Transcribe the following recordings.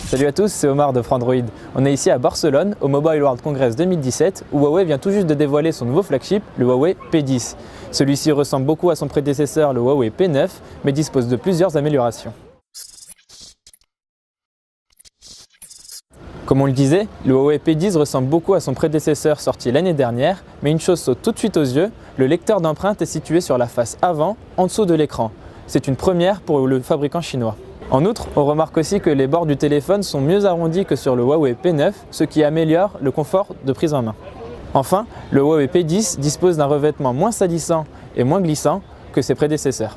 Salut à tous, c'est Omar de Frandroid. On est ici à Barcelone, au Mobile World Congress 2017, où Huawei vient tout juste de dévoiler son nouveau flagship, le Huawei P10. Celui-ci ressemble beaucoup à son prédécesseur, le Huawei P9, mais dispose de plusieurs améliorations. Comme on le disait, le Huawei P10 ressemble beaucoup à son prédécesseur sorti l'année dernière, mais une chose saute tout de suite aux yeux, le lecteur d'empreintes est situé sur la face avant, en dessous de l'écran. C'est une première pour le fabricant chinois. En outre, on remarque aussi que les bords du téléphone sont mieux arrondis que sur le Huawei P9, ce qui améliore le confort de prise en main. Enfin, le Huawei P10 dispose d'un revêtement moins salissant et moins glissant que ses prédécesseurs.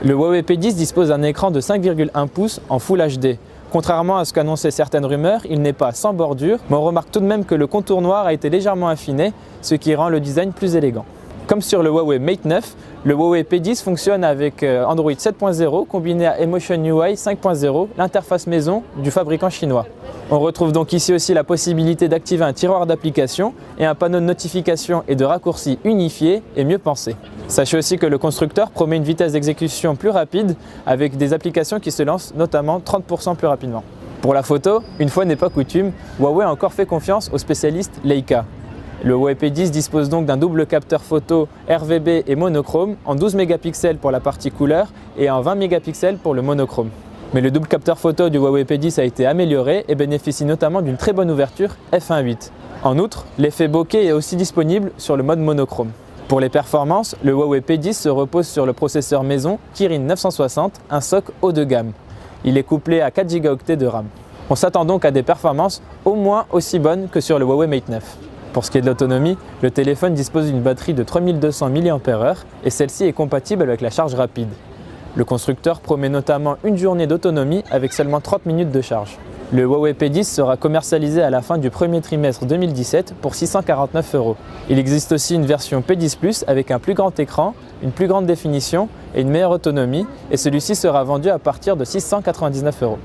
Le Huawei P10 dispose d'un écran de 5,1 pouces en Full HD. Contrairement à ce qu'annonçaient certaines rumeurs, il n'est pas sans bordure, mais on remarque tout de même que le contour noir a été légèrement affiné, ce qui rend le design plus élégant. Comme sur le Huawei Mate 9, le Huawei P10 fonctionne avec Android 7.0 combiné à Emotion UI 5.0, l'interface maison du fabricant chinois. On retrouve donc ici aussi la possibilité d'activer un tiroir d'applications et un panneau de notifications et de raccourcis unifié et mieux pensé. Sachez aussi que le constructeur promet une vitesse d'exécution plus rapide avec des applications qui se lancent notamment 30% plus rapidement. Pour la photo, une fois n'est pas coutume, Huawei a encore fait confiance aux spécialistes Leica. Le Huawei P10 dispose donc d'un double capteur photo RVB et monochrome en 12 mégapixels pour la partie couleur et en 20 mégapixels pour le monochrome. Mais le double capteur photo du Huawei P10 a été amélioré et bénéficie notamment d'une très bonne ouverture f1.8. En outre, l'effet bokeh est aussi disponible sur le mode monochrome. Pour les performances, le Huawei P10 se repose sur le processeur maison Kirin 960, un SoC haut de gamme. Il est couplé à 4 Go de RAM. On s'attend donc à des performances au moins aussi bonnes que sur le Huawei Mate 9. Pour ce qui est de l'autonomie, le téléphone dispose d'une batterie de 3200 mAh et celle-ci est compatible avec la charge rapide. Le constructeur promet notamment une journée d'autonomie avec seulement 30 minutes de charge. Le Huawei P10 sera commercialisé à la fin du premier trimestre 2017 pour 649 €. Il existe aussi une version P10 Plus avec un plus grand écran, une plus grande définition et une meilleure autonomie, et celui-ci sera vendu à partir de 699 €.